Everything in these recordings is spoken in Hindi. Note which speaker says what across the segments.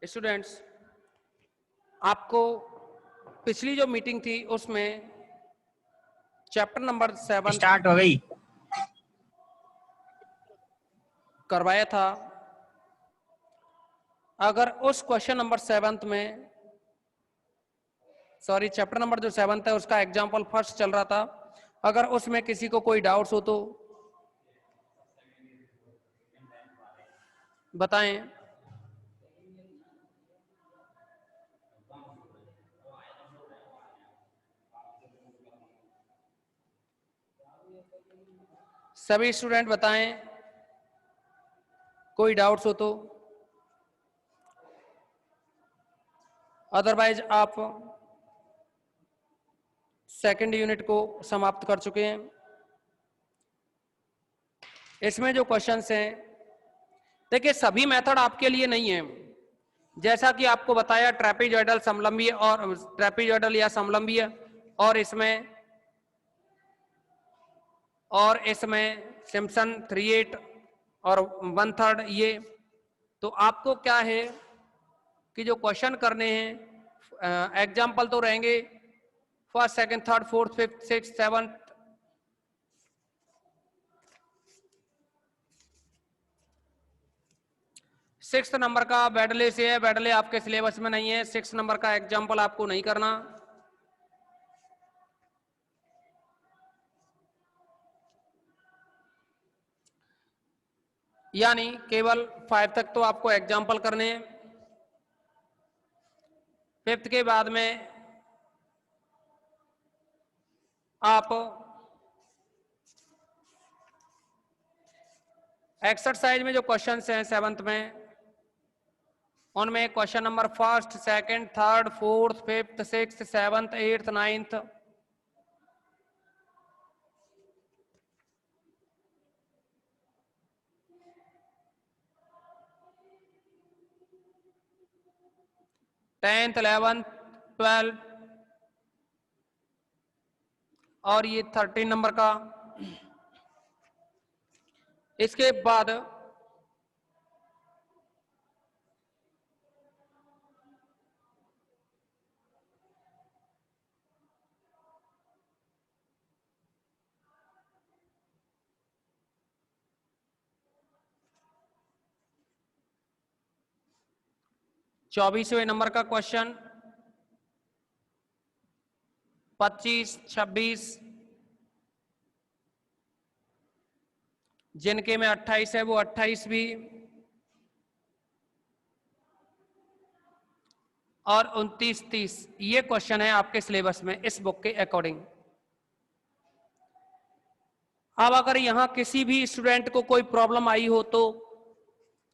Speaker 1: स्टूडेंट्स, आपको पिछली जो मीटिंग थी उसमें चैप्टर नंबर 7
Speaker 2: स्टार्ट हो गई।
Speaker 1: करवाया था। अगर उस क्वेश्चन नंबर 7 में चैप्टर नंबर जो 7 है उसका एग्जाम्पल फर्स्ट चल रहा था, अगर उसमें किसी को कोई डाउट्स हो तो बताएं। सभी स्टूडेंट बताएं, कोई डाउट्स हो तो। अदरवाइज आप सेकंड यूनिट को समाप्त कर चुके हैं। इसमें जो क्वेश्चंस हैं, देखिए सभी मेथड आपके लिए नहीं है। जैसा कि आपको बताया ट्रेपीजॉइडल समलंबी और ट्रेपीजॉइडल या समलंबी और इसमें सिम्पसन 3/8 और 1/3 ये। तो आपको क्या है कि जो क्वेश्चन करने हैं एग्जाम्पल तो रहेंगे first, second, third, fourth, fifth, sixth, seventh. Sixth number का बेडले से है, बेडले आपके सिलेबस में नहीं है। सिक्स्थ नंबर का एग्जाम्पल आपको नहीं करना। यानी केवल 5 तक तो आपको एग्जाम्पल करने हैं। फिफ्थ के बाद में आप एक्सरसाइज में जो क्वेश्चंस हैं 7th में, उनमें question number first, second, third, fourth, fifth, sixth, seventh, eighth, ninth, tenth, 11th, 12 और ये 13 नंबर का। इसके बाद चौबीसवें नंबर का क्वेश्चन, 25, 26, जिनके में 28 है वो 28 भी, और 29, 30 ये क्वेश्चन है आपके सिलेबस में इस बुक के अकॉर्डिंग। अब अगर यहां किसी भी स्टूडेंट को कोई प्रॉब्लम आई हो तो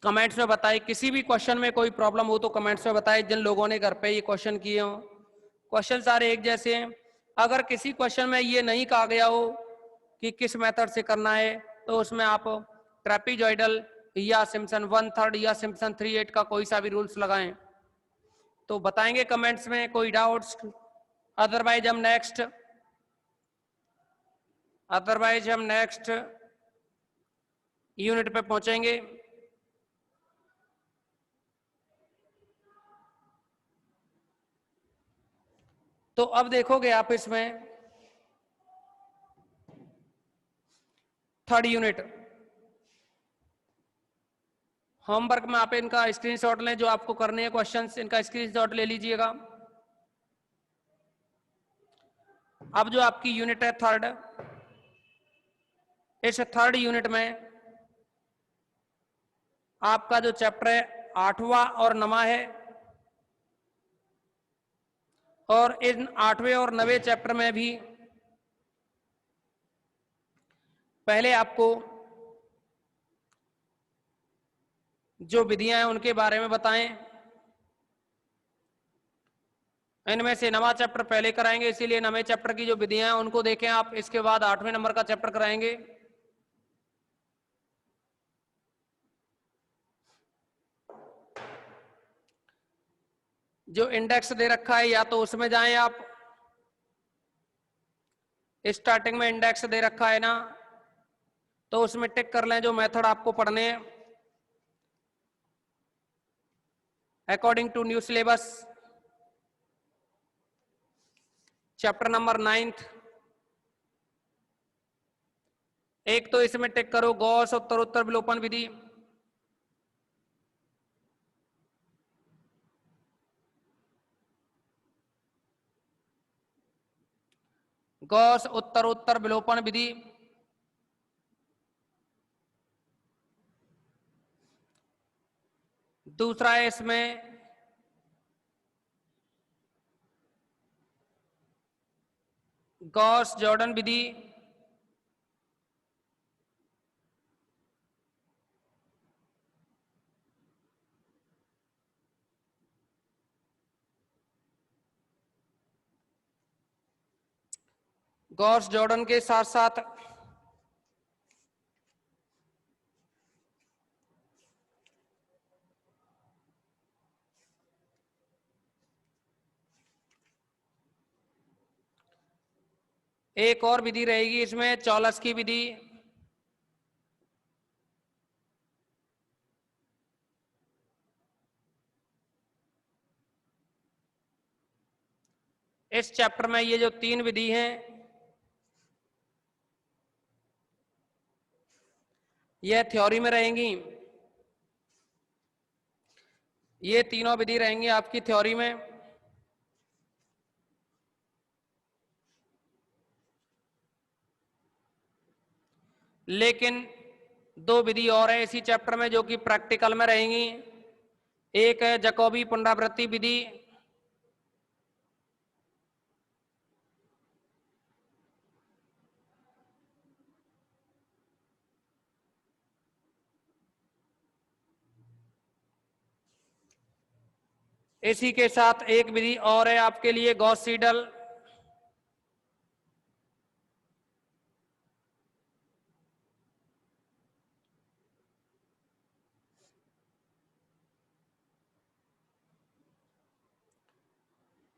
Speaker 1: कमेंट्स में बताए। किसी भी क्वेश्चन में कोई प्रॉब्लम हो तो कमेंट्स में बताए। जिन लोगों ने घर पे ये क्वेश्चन किए हो, क्वेश्चन सारे एक जैसे हैं। अगर किसी क्वेश्चन में ये नहीं कहा गया हो कि किस मेथड से करना है तो उसमें आप ट्रेपीजॉइडल या सिम्पसन 1/3 या सिम्पसन 3/8 का कोई सा भी रूल्स लगाएं तो बताएंगे कमेंट्स में कोई डाउट्स। अदरवाइज हम नेक्स्ट यूनिट पे पहुंचेंगे। तो अब देखोगे आप इसमें थर्ड यूनिट होमवर्क में आप इनका स्क्रीनशॉट लें, जो आपको करने हैं क्वेश्चंस, इनका स्क्रीनशॉट ले लीजिएगा। अब जो आपकी यूनिट है थर्ड, इस थर्ड यूनिट में आपका जो चैप्टर है 8वां और 9वां है, और इन 8वें और 9वें चैप्टर में भी पहले आपको जो विधियां हैं उनके बारे में बताएं। इनमें से 9वां चैप्टर पहले कराएंगे, इसीलिए 9वें चैप्टर की जो विधियां हैं उनको देखें आप। इसके बाद 8वें नंबर का चैप्टर कराएंगे। जो इंडेक्स दे रखा है या तो उसमें जाएं आप, स्टार्टिंग में इंडेक्स दे रखा है ना, तो उसमें टिक कर लें जो मेथड आपको पढ़ने हैं। According to new syllabus chapter number 9। एक तो इसमें टिक करो गॉस उत्तरोत्तर विलोपन विधि, गॉस उत्तरोत्तर विलोपन विधि। दूसरा है इसमें गॉस जॉर्डन विधि। गॉस जॉर्डन के साथ साथ एक और विधि रहेगी इसमें चॉलस की विधि। इस चैप्टर में ये जो 3 विधि हैं ये थ्योरी में रहेंगी, ये तीनों विधि रहेंगी आपकी थ्योरी में। लेकिन 2 विधि और है इसी चैप्टर में जो कि प्रैक्टिकल में रहेंगी। एक है जैकोबी पुनरावृत्ति विधि, इसी के साथ एक विधि और है आपके लिए गॉस सीडल।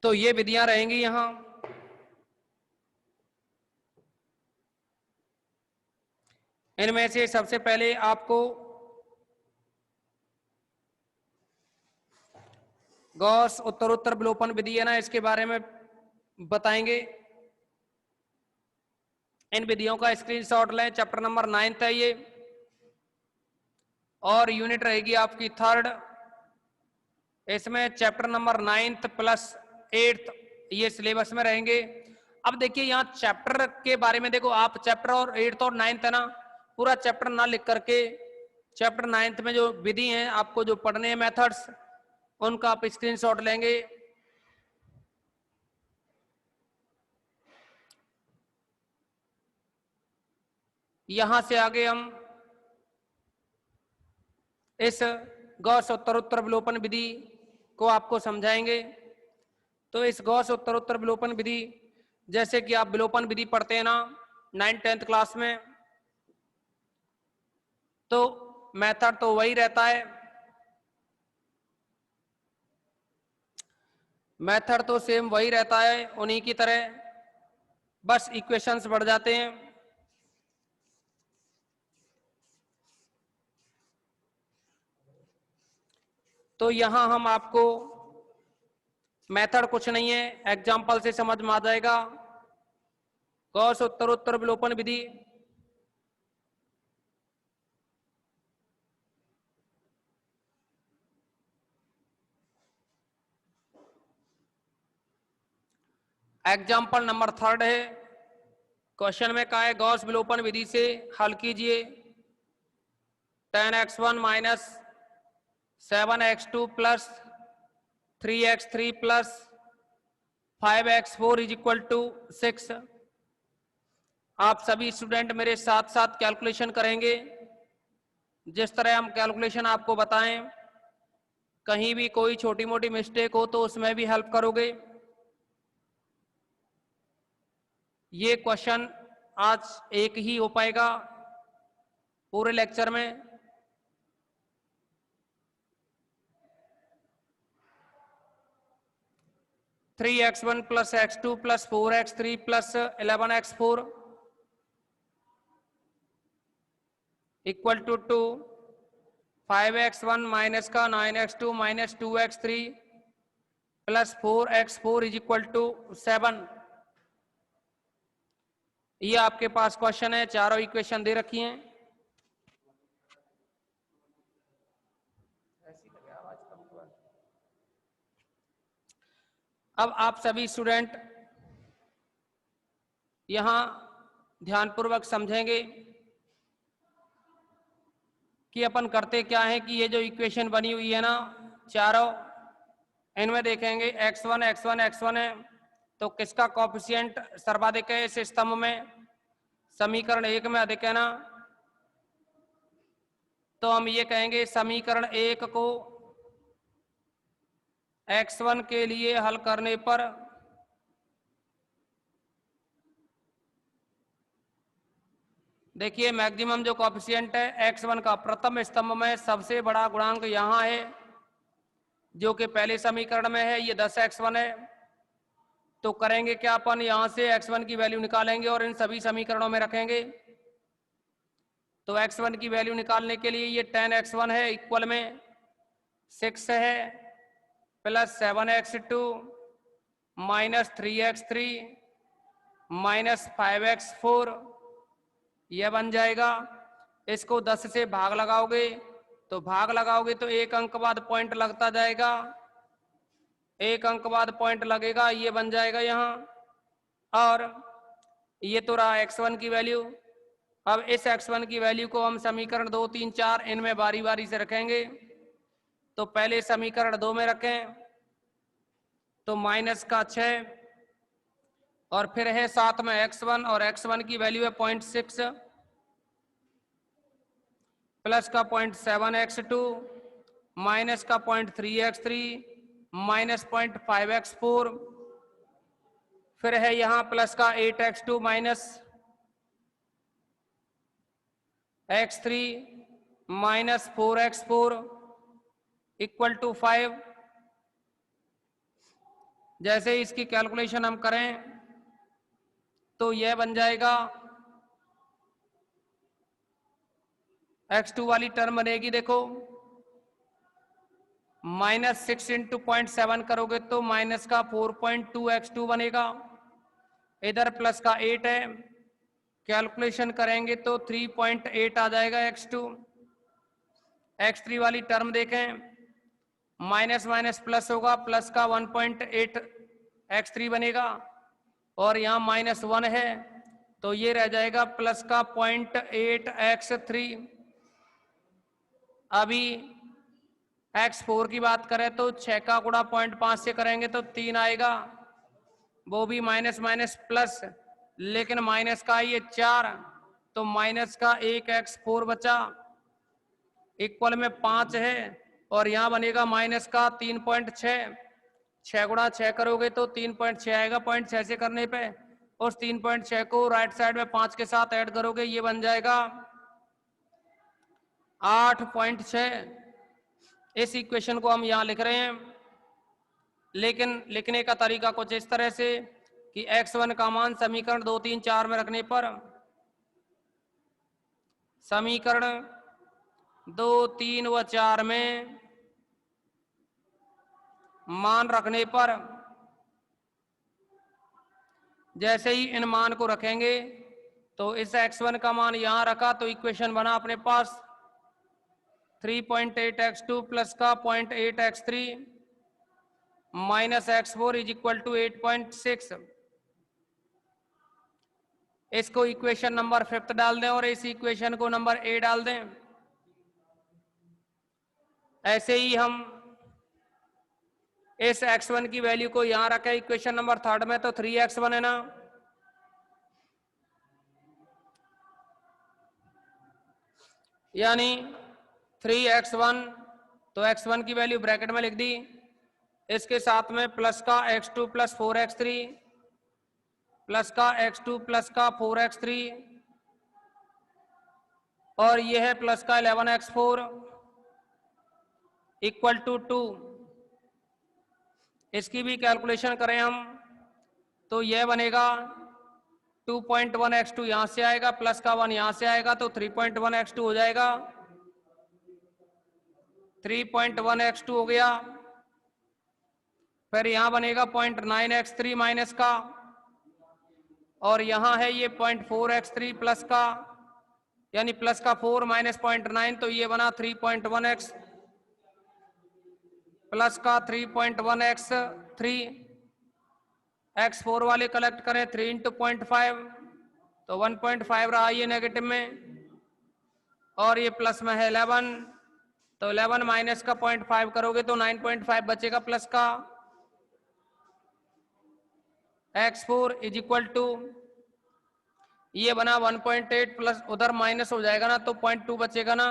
Speaker 1: तो ये विधियां रहेंगी यहां। इनमें से सबसे पहले आपको गॉस उत्तरोत्तर विलोपन विधि है ना, इसके बारे में बताएंगे। इन विधियों का स्क्रीनशॉट लें। चैप्टर नंबर 9 है ये और यूनिट रहेगी आपकी 3rd। इसमें चैप्टर नंबर 9 प्लस 8 ये सिलेबस में रहेंगे। अब देखिए यहाँ चैप्टर के बारे में देखो, आप चैप्टर और 8th और 9th है ना, पूरा चैप्टर ना लिख करके चैप्टर 9th में जो विधि हैं आपको जो पढ़ने हैं मेथड्स, उनका आप स्क्रीनशॉट लेंगे। यहां से आगे हम इस गॉस उत्तरोत्तर विलोपन विधि को आपको समझाएंगे। तो इस गॉस उत्तरोत्तर विलोपन विधि, जैसे कि आप विलोपन विधि पढ़ते हैं ना 9th-10th क्लास में, तो मेथड तो वही रहता है, मेथड तो सेम वही रहता है उन्हीं की तरह, बस इक्वेशंस बढ़ जाते हैं। तो यहां हम आपको मेथड कुछ नहीं है, एग्जाम्पल से समझ में आ जाएगा। गॉस उत्तरोत्तर विलोपन विधि, एग्जाम्पल नंबर 3rd है। क्वेश्चन में कहा है गॉस विलोपन विधि से हल कीजिए 10x1 minus 7x2 plus 3x3 plus 5x4 is equal to 6। आप सभी स्टूडेंट मेरे साथ साथ कैलकुलेशन करेंगे। जिस तरह हम कैलकुलेशन आपको बताएं, कहीं भी कोई छोटी मोटी मिस्टेक हो तो उसमें भी हेल्प करोगे। ये क्वेश्चन आज एक ही हो पाएगा पूरे लेक्चर में। Three x one plus x2 plus 4x3 plus 11x4 equal to 2। 5x1 minus का 9x2 minus 2x3 plus 4x4 is equal to 7। ये आपके पास क्वेश्चन है, चारों इक्वेशन दे रखी हैं। अब आप सभी स्टूडेंट यहां ध्यानपूर्वक समझेंगे कि अपन करते क्या है कि ये जो इक्वेशन बनी हुई है ना चारों, इनमें देखेंगे x1 x1 x1 है, तो किसका कोएफिशिएंट सर्वाधिक है इस स्तंभ में, समीकरण 1 में अधिक है ना, तो हम ये कहेंगे समीकरण 1 को x1 के लिए हल करने पर देखिए मैक्सिमम जो कोएफिशिएंट है x1 का प्रथम स्तंभ में सबसे बड़ा गुणांक यहां है जो कि पहले समीकरण में है, ये 10x1 है। तो करेंगे क्या, अपन यहां से x1 की वैल्यू निकालेंगे और इन सभी समीकरणों में रखेंगे। तो x1 की वैल्यू निकालने के लिए ये 10x1 है इक्वल में 6 है plus 7x2 minus 3x3 minus 5x4 यह बन जाएगा। इसको 10 से भाग लगाओगे तो एक अंक बाद पॉइंट लगता जाएगा, एक अंक बाद पॉइंट लगेगा, ये बन जाएगा यहां। और ये तो रहा x1 की वैल्यू। अब इस x1 की वैल्यू को हम समीकरण 2 3 4 इनमें बारी बारी से रखेंगे। तो पहले समीकरण 2 में रखें तो माइनस का 6 और फिर है साथ में x1 और x1 की वैल्यू है 0.6 प्लस का 0.7x2 माइनस का 0.3x3 माइनस 0.5x4 फिर है यहां प्लस का 8x2 minus x3 minus 4x4 equal to 5। जैसे इसकी कैलकुलेशन हम करें तो यह बन जाएगा x2 वाली टर्म बनेगी देखो -6 इंटू 0.7 करोगे तो माइनस का 4.2x2 बनेगा, इधर प्लस का 8 है, कैलकुलेशन करेंगे तो 3.8 आ जाएगा x2। x3 वाली टर्म देखें माइनस माइनस प्लस होगा, प्लस का 1.8 x3 बनेगा और यहाँ -1 है तो ये रह जाएगा प्लस का 0.8 x3। अभी x4 की बात करें तो 6 का गुणा 0.5 से करेंगे तो 3 आएगा, वो भी माइनस माइनस प्लस, लेकिन माइनस का ये 4 तो माइनस का 1 x4 बचा इक्वल में 5 है और यहाँ बनेगा माइनस का 3.6। 6 गुणा 6 करोगे तो 3.6 आएगा, 0.6 से करने पे उस 3.6 को राइट साइड में 5 के साथ ऐड करोगे ये बन जाएगा 8.6। इस इक्वेशन को हम यहां लिख रहे हैं, लेकिन लिखने का तरीका कुछ इस तरह से कि x1 का मान समीकरण 2 3 4 में रखने पर, समीकरण 2 3 व 4 में मान रखने पर जैसे ही इन मान को रखेंगे तो इस x1 का मान यहां रखा तो इक्वेशन बना अपने पास 3.8x2 प्लस का 0.8x3 minus x4 is equal to 8.6। इसको इक्वेशन नंबर 5 डाल दें और इस इक्वेशन को नंबर A डाल दें। ऐसे ही हम इस x1 की वैल्यू को यहां रखें इक्वेशन नंबर 3 में तो 3x1 है ना, यानी 3x1 तो x1 की वैल्यू ब्रैकेट में लिख दी, इसके साथ में प्लस का x2 प्लस 4x3 प्लस का x2 प्लस का 4x3 और ये है प्लस का 11x4 इक्वल टू 2। इसकी भी कैलकुलेशन करें हम तो यह बनेगा 2.1x2 यहां से आएगा, प्लस का 1 यहां से आएगा तो 3.1x2 हो जाएगा 3.1x2 हो गया, फिर यहां बनेगा 0.9x3 माइनस का, और यहां है ये 0.4x3 प्लस का, यानी प्लस का 4 माइनस 0.9, तो ये बना 3.1x प्लस का 3.1x3, x4 वाले कलेक्ट करें 3 इंटू 0.5, तो 1.5 रहा ये नेगेटिव में, और ये प्लस में है 11, तो 11 माइनस का 0.5 करोगे तो 9.5 बचेगा प्लस का। x4 इज इक्वल टू, ये बना 1.8 प्लस उधर माइनस हो जाएगा ना, तो 0.2 बचेगा ना।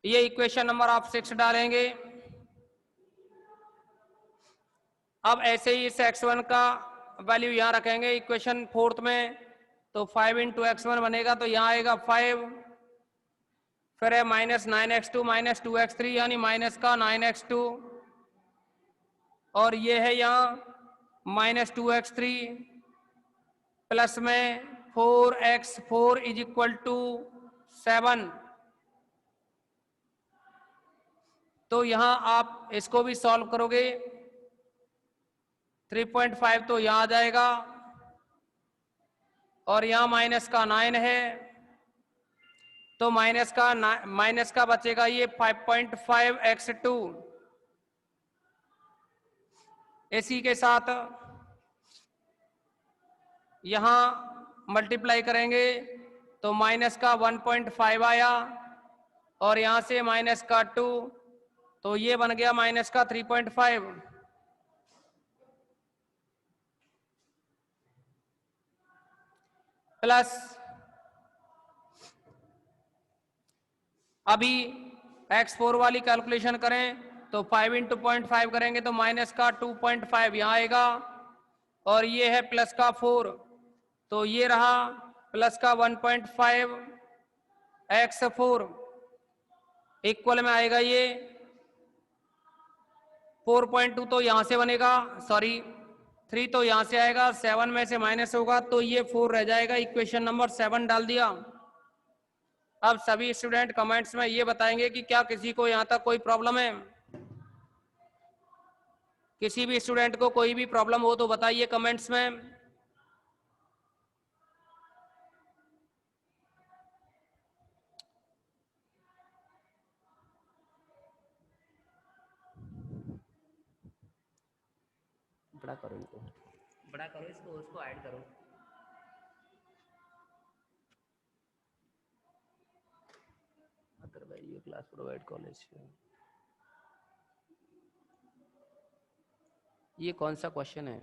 Speaker 1: ये इक्वेशन नंबर आप 6 डालेंगे। अब ऐसे ही इस x1 का वैल्यू यहां रखेंगे इक्वेशन 4 में, तो 5 इंटू x1 बनेगा, तो यहां आएगा 5, फिर है माइनस 9x2 माइनस 2x3, यानी माइनस का 9x2, और ये है यहां माइनस 2x3 प्लस में 4x4 इज इक्वल टू 7। तो यहां आप इसको भी सॉल्व करोगे, 3.5 तो यहां आ जाएगा, और यहां माइनस का 9 है, तो माइनस का बचेगा ये 5.5x2। इसी के साथ यहां मल्टीप्लाई करेंगे, तो माइनस का 1.5 आया, और यहां से माइनस का 2, तो ये बन गया माइनस का 3.5। प्लस अभी x4 वाली कैलकुलेशन करें, तो 5 इंटू 0.5 करेंगे तो माइनस का 2.5 यहां आएगा, और ये है प्लस का 4, तो ये रहा प्लस का 1.5 x4 इक्वल में आएगा ये 4.2, तो यहां से बनेगा, सॉरी 3 तो यहां से आएगा, 7 में से माइनस होगा, तो ये 4 रह जाएगा। इक्वेशन नंबर 7 डाल दिया। अब सभी स्टूडेंट कमेंट्स में ये बताएंगे कि क्या किसी को यहां तक कोई प्रॉब्लम है। किसी भी स्टूडेंट को कोई भी प्रॉब्लम हो तो बताइए कमेंट्स में। बड़ा करो इनको, बड़ा करो इसको, उसको ऐड करो। अदरवाइज ये क्लास प्रोवाइड कॉलेज, ये कौन सा क्वेश्चन है?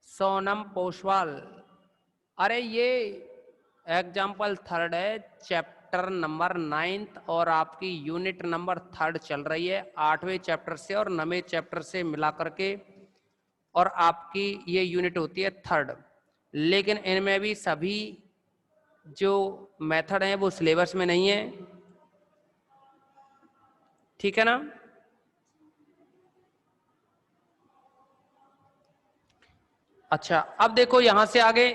Speaker 1: सोनम पोशवाल, अरे ये एग्जाम्पल 3 है, चैप्टर नंबर 9 और आपकी यूनिट नंबर 3 चल रही है, 8वें चैप्टर से और 9वें चैप्टर से मिला करके, और आपकी ये यूनिट होती है 3, लेकिन इनमें भी सभी जो मेथड हैं वो सिलेबस में नहीं है, ठीक है ना। अच्छा, अब देखो यहां से आगे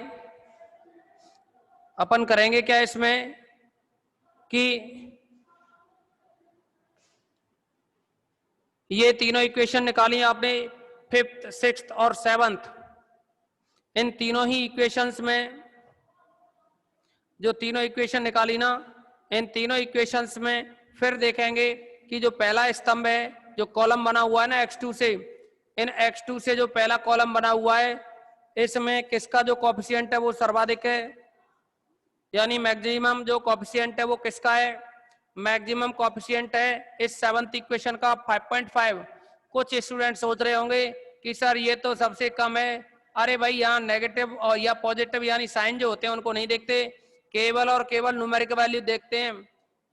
Speaker 1: अपन करेंगे क्या इसमें कि ये तीनों इक्वेशन निकाली आपने, 5th 6th और 7th, इन तीनों ही इक्वेशंस में जो तीनों इक्वेशन निकाली ना, इन तीनों इक्वेशंस में फिर देखेंगे कि जो पहला स्तंभ है, जो कॉलम बना हुआ है ना x2 से, इन x2 से जो पहला कॉलम बना हुआ है, इसमें किसका जो कोएफिशिएंट है वो सर्वाधिक है, यानी मैक्सिमम जो कोएफिशिएंट है वो किसका है, मैक्सिमम कोएफिशिएंट है इस 7th इक्वेशन का 5.5। कुछ स्टूडेंट सोच रहे होंगे कि सर ये तो सबसे कम है। अरे भाई, यहाँ नेगेटिव और या पॉजिटिव यानी साइन जो होते हैं उनको नहीं देखते, केवल और केवल न्यूमेरिक वैल्यू देखते हैं।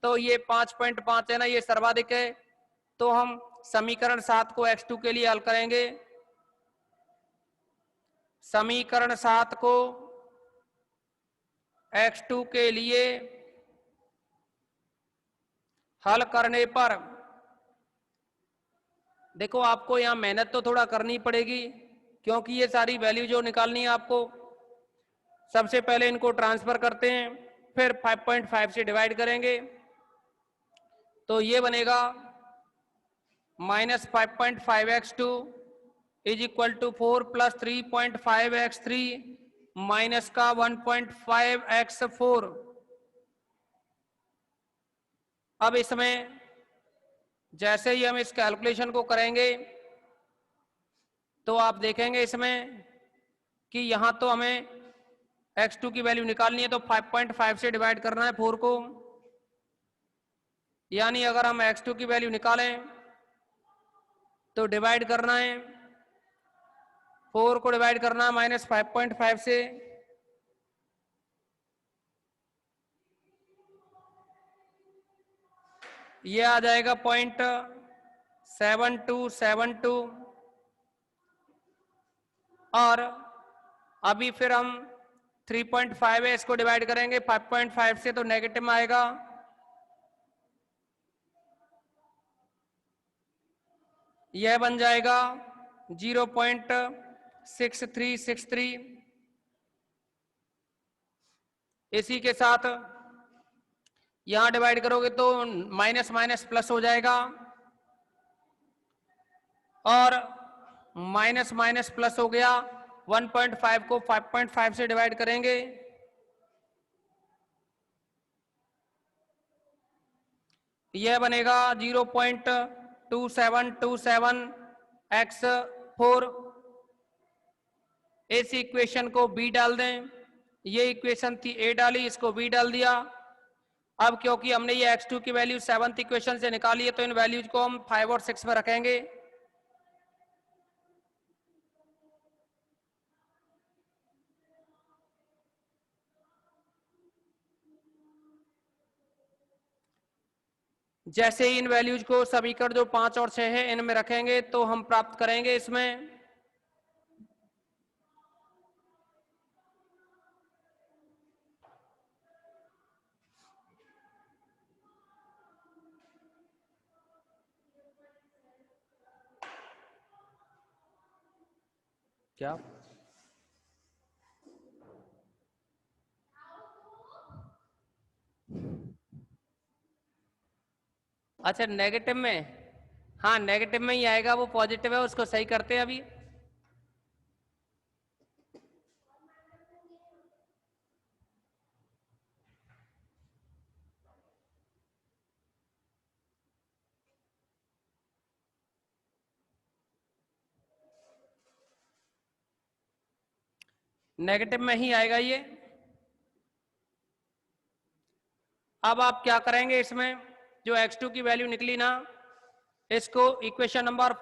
Speaker 1: तो ये 5.5 है ना, ये सर्वाधिक है। तो हम समीकरण 7 को x2 के लिए हल करेंगे, समीकरण 7 को x2 के लिए हल करने पर, देखो आपको यहां मेहनत तो थोड़ा करनी पड़ेगी, क्योंकि ये सारी वैल्यू जो निकालनी है आपको, सबसे पहले इनको ट्रांसफर करते हैं, फिर 5.5 से डिवाइड करेंगे, तो ये बनेगा -5.5x2 is equal to 4 plus 3.5x3 minus का 1.5x4। अब इसमें जैसे ही हम इस कैलकुलेशन को करेंगे तो आप देखेंगे इसमें कि यहां तो हमें x2 की वैल्यू निकालनी है, तो 5.5 से डिवाइड करना है 4 को, यानी अगर हम x2 की वैल्यू निकालें तो डिवाइड करना है, 4 को डिवाइड करना है -5.5 से, ये आ जाएगा 0.7272, और अभी फिर हम 3.5 है, इसको डिवाइड करेंगे 5.5 से, तो नेगेटिव में आएगा, यह बन जाएगा 0.6363। इसी के साथ यहां डिवाइड करोगे तो माइनस माइनस प्लस हो जाएगा, और माइनस माइनस प्लस हो गया, 1.5 को 5.5 से डिवाइड करेंगे, यह बनेगा 0.2727x4। इस इक्वेशन को बी डाल दें, ये इक्वेशन थी ए डाली, इसको बी डाल दिया। अब क्योंकि हमने ये x2 की वैल्यू 7th इक्वेशन से निकाली है, तो इन वैल्यूज को हम 5 और 6 में रखेंगे। जैसे ही इन वैल्यूज को समीकरण जो 5 और 6 है इनमें रखेंगे तो हम प्राप्त करेंगे इसमें क्या, अच्छा नेगेटिव में, हाँ नेगेटिव में ही आएगा, वो पॉजिटिव है, उसको सही करते हैं अभी। नेगेटिव में ही आएगा ये। अब आप क्या करेंगे, इसमें जो x2 की वैल्यू निकली ना, इसको इक्वेशन नंबर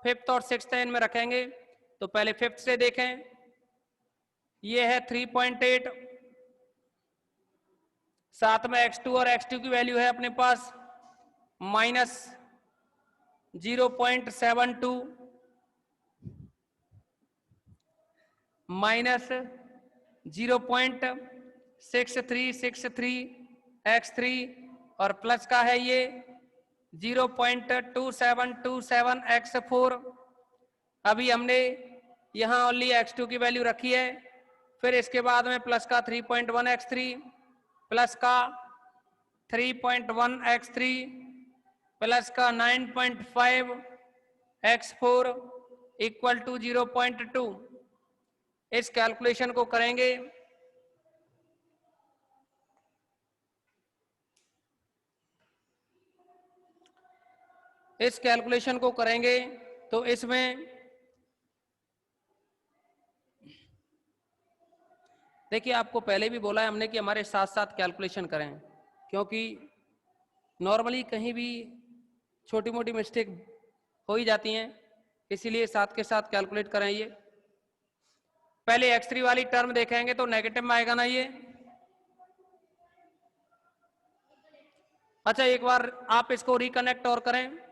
Speaker 1: 5th और 6th इनमें रखेंगे। तो पहले 5th से देखें, ये है 3.8, साथ में x2 और x2 की वैल्यू है अपने पास -0.72 -0.6363x3 और प्लस का है ये 0.2727x4। अभी हमने यहां ओनली x2 की वैल्यू रखी है, फिर इसके बाद में प्लस का 3.1x3 प्लस का 3.1x3 प्लस का 9.5x4 इक्वल टू 0.2। इस कैलकुलेशन को करेंगे, इस कैलकुलेशन को करेंगे तो इसमें देखिए, आपको पहले भी बोला है हमने कि हमारे साथ साथ कैलकुलेशन करें, क्योंकि नॉर्मली कहीं भी छोटी मोटी मिस्टेक हो ही जाती हैं, इसीलिए साथ के साथ कैलकुलेट करें। ये पहले x3 वाली टर्म देखेंगे तो नेगेटिव में आएगा ना ये। अच्छा एक बार आप इसको रिकनेक्ट और करें,